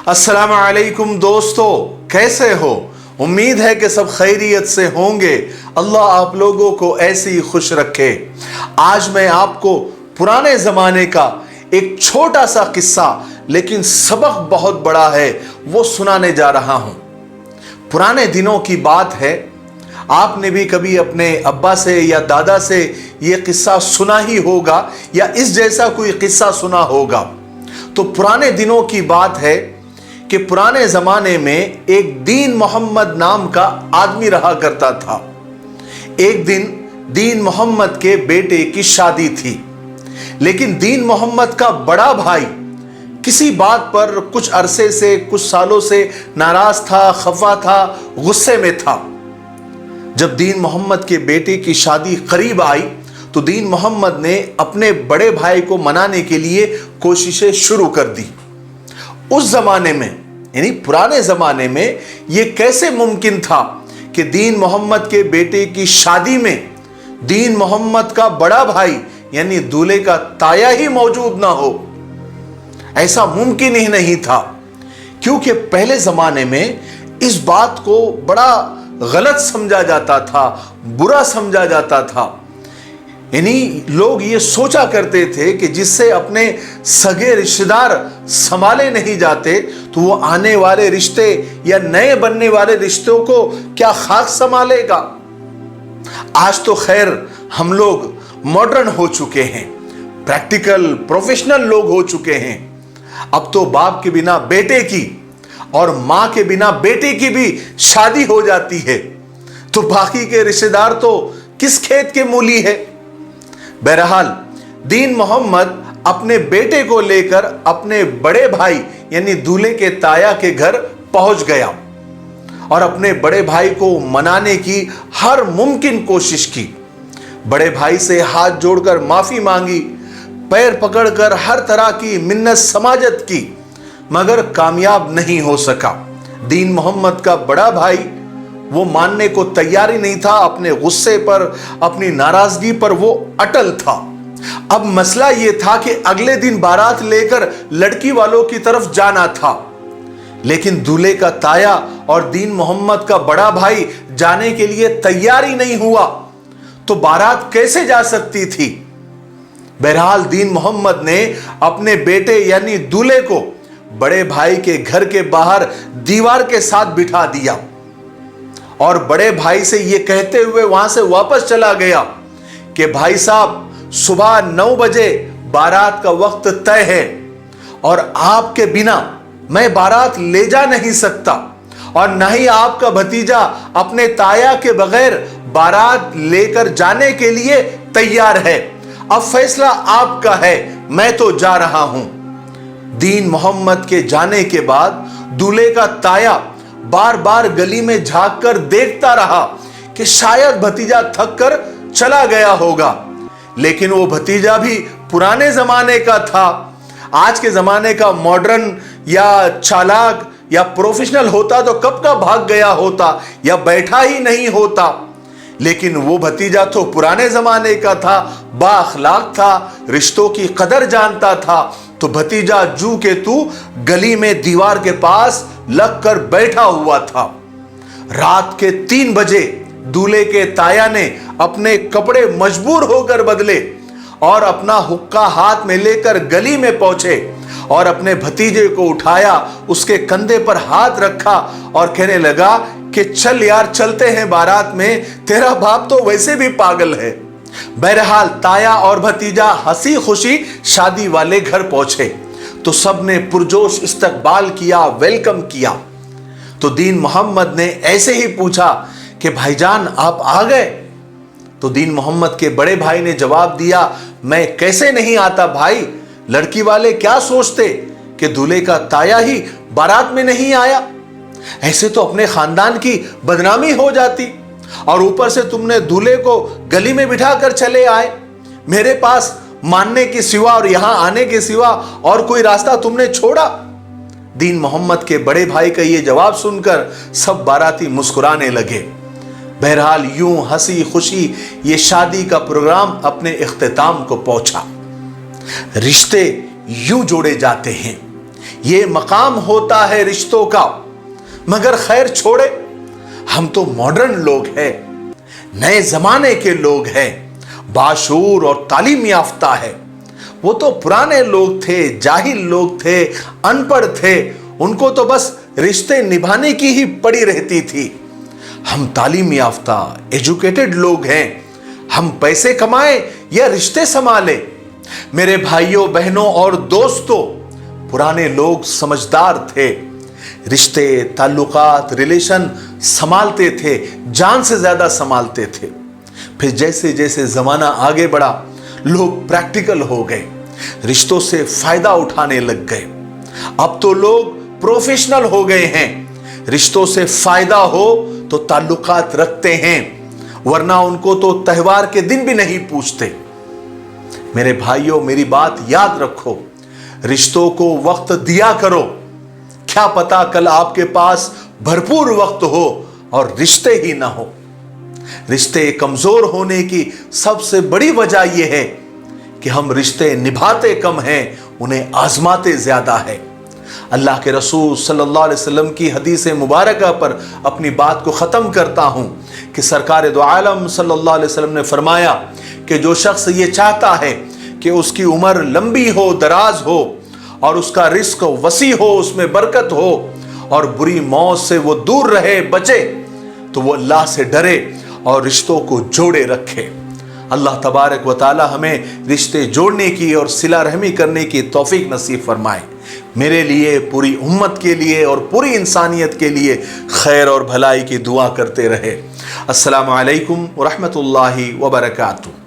अस्सलाम वालेकुम दोस्तों, कैसे हो? उम्मीद है कि सब खैरियत से होंगे। अल्लाह आप लोगों को ऐसे ही खुश रखे। आज मैं आपको पुराने ज़माने का एक छोटा सा किस्सा, लेकिन सबक बहुत बड़ा है, वो सुनाने जा रहा हूँ। पुराने दिनों की बात है, आपने भी कभी अपने अब्बा से या दादा से ये किस्सा सुना ही होगा या इस जैसा कोई किस्सा सुना होगा। तो पुराने दिनों की बात है कि पुराने ज़माने में एक दीन मोहम्मद नाम का आदमी रहा करता था। एक दिन दीन मोहम्मद के बेटे की शादी थी, लेकिन दीन मोहम्मद का बड़ा भाई किसी बात पर कुछ अरसे से, कुछ सालों से नाराज था, खफा था, गुस्से में था। जब दीन मोहम्मद के बेटे की शादी करीब आई तो दीन मोहम्मद ने अपने बड़े भाई को मनाने के लिए कोशिशें शुरू कर दी। उस जमाने में, यानी पुराने जमाने में, यह कैसे मुमकिन था कि दीन मोहम्मद के बेटे की शादी में दीन मोहम्मद का बड़ा भाई यानी दूल्हे का ताया ही मौजूद ना हो? ऐसा मुमकिन ही नहीं था, क्योंकि पहले जमाने में इस बात को बड़ा गलत समझा जाता था, बुरा समझा जाता था। यानी लोग ये सोचा करते थे कि जिससे अपने सगे रिश्तेदार संभाले नहीं जाते तो वो आने वाले रिश्ते या नए बनने वाले रिश्तों को क्या खाक संभालेगा। आज तो खैर हम लोग मॉडर्न हो चुके हैं, प्रैक्टिकल प्रोफेशनल लोग हो चुके हैं। अब तो बाप के बिना बेटे की और मां के बिना बेटे की भी शादी हो जाती है, तो बाकी के रिश्तेदार तो किस खेत के मूली है। बहरहाल दीन मोहम्मद अपने बेटे को लेकर अपने बड़े भाई यानी दूल्हे के ताया के घर पहुंच गया और अपने बड़े भाई को मनाने की हर मुमकिन कोशिश की। बड़े भाई से हाथ जोड़कर माफी मांगी, पैर पकड़कर हर तरह की मिन्नत समाजत की, मगर कामयाब नहीं हो सका। दीन मोहम्मद का बड़ा भाई वो मानने को तैयार ही नहीं था। अपने गुस्से पर, अपनी नाराजगी पर वो अटल था। अब मसला ये था कि अगले दिन बारात लेकर लड़की वालों की तरफ जाना था, लेकिन दूल्हे का ताया और दीन मोहम्मद का बड़ा भाई जाने के लिए तैयार ही नहीं हुआ, तो बारात कैसे जा सकती थी। बहरहाल दीन मोहम्मद ने अपने बेटे यानी दूल्हे को बड़े भाई के घर के बाहर दीवार के साथ बिठा दिया और बड़े भाई से यह कहते हुए वहां से वापस चला गया कि भाई साहब, सुबह 9 बजे बारात का वक्त तय है और आपके बिना मैं बारात ले जा नहीं सकता और न ही आपका भतीजा अपने ताया के बगैर बारात लेकर जाने के लिए तैयार है। अब फैसला आपका है, मैं तो जा रहा हूं। दीन मोहम्मद के जाने के बाद दूल्हे का ताया बार बार गली में झांक कर देखता रहा कि शायद भतीजा थक कर चला गया होगा, लेकिन वो भतीजा भी पुराने जमाने का था। आज के जमाने का मॉडर्न या चालाक या प्रोफेशनल होता तो कब का भाग गया होता या बैठा ही नहीं होता, लेकिन वो भतीजा तो पुराने जमाने का था, बाअखलाक था, रिश्तों की कदर जानता था। तो भतीजा जू के तू गली में दीवार के पास लग कर बैठा हुआ था। रात के 3 बजे दूल्हे के ताया ने अपने कपड़े मजबूर होकर बदले और अपना हुक्का हाथ में लेकर गली में पहुंचे और अपने भतीजे को उठाया, उसके कंधे पर हाथ रखा और कहने लगा कि चल यार, चलते हैं बारात में, तेरा बाप तो वैसे भी पागल है। बहरहाल ताया और भतीजा हंसी खुशी शादी वाले घर पहुंचे तो सबने पुरजोश इस्तकबाल किया, वेलकम किया। तो दीन मोहम्मद ने ऐसे ही पूछा कि भाईजान आप आ गए? तो दीन मोहम्मद के बड़े भाई ने जवाब दिया, मैं कैसे नहीं आता भाई, लड़की वाले क्या सोचते कि दूल्हे का ताया ही बारात में नहीं आया, ऐसे तो अपने खानदान की बदनामी हो जाती, और ऊपर से तुमने दूल्हे को गली में बिठा कर चले आए। मेरे पास मानने के सिवा और यहां आने के सिवा और कोई रास्ता तुमने छोड़ा? दीन मोहम्मद के बड़े भाई का यह जवाब सुनकर सब बाराती मुस्कुराने लगे। बहरहाल यूं हंसी खुशी ये शादी का प्रोग्राम अपने इख्तिताम को पहुंचा। रिश्ते यूं जोड़े जाते हैं, ये मकाम होता है रिश्तों का। मगर खैर छोड़े, हम तो मॉडर्न लोग हैं, नए जमाने के लोग हैं, बाशूर और तालीम याफ्ता है। वो तो पुराने लोग थे, जाहिल लोग थे, अनपढ़ थे, उनको तो बस रिश्ते निभाने की ही पड़ी रहती थी। हम तालीम याफ्ता एजुकेटेड लोग हैं, हम पैसे कमाएं या रिश्ते संभालें। मेरे भाइयों बहनों और दोस्तों, पुराने लोग समझदार थे, रिश्ते ताल्लुकात रिलेशन संभालते थे, जान से ज्यादा संभालते थे। फिर जैसे जैसे जमाना आगे बढ़ा, लोग प्रैक्टिकल हो गए, रिश्तों से फायदा उठाने लग गए। अब तो लोग प्रोफेशनल हो गए हैं, रिश्तों से फायदा हो तो ताल्लुकात रखते हैं, वरना उनको तो त्योहार के दिन भी नहीं पूछते। मेरे भाइयों, मेरी बात याद रखो, रिश्तों को वक्त दिया करो। क्या पता कल आपके पास भरपूर वक्त हो और रिश्ते ही ना हो। रिश्ते कमजोर होने की सबसे बड़ी वजह यह है कि हम रिश्ते निभाते कम हैं, उन्हें आजमाते ज्यादा है। अल्लाह के रसूल सल्लल्लाहु अलैहि वसल्लम की हदीस मुबारक पर अपनी बात को ख़त्म करता हूँ कि सरकार दो आलम सल्लल्लाहु अलैहि वसल्लम ने फरमाया कि जो शख्स ये चाहता है कि उसकी उम्र लंबी हो, दराज हो और उसका रिस्क वसी हो, उसमें बरकत हो और बुरी मौत से वो दूर रहे, बचे, तो वो अल्लाह से डरे और रिश्तों को जोड़े रखे। अल्लाह तबारक व ताला हमें रिश्ते जोड़ने की और सिला रहमी करने की तौफीक नसीब फरमाए। मेरे लिए, पूरी उम्मत के लिए और पूरी इंसानियत के लिए खैर और भलाई की दुआ करते रहे। अस्सलामु अलैकुम व रहमतुल्लाहि व बरकातुहू।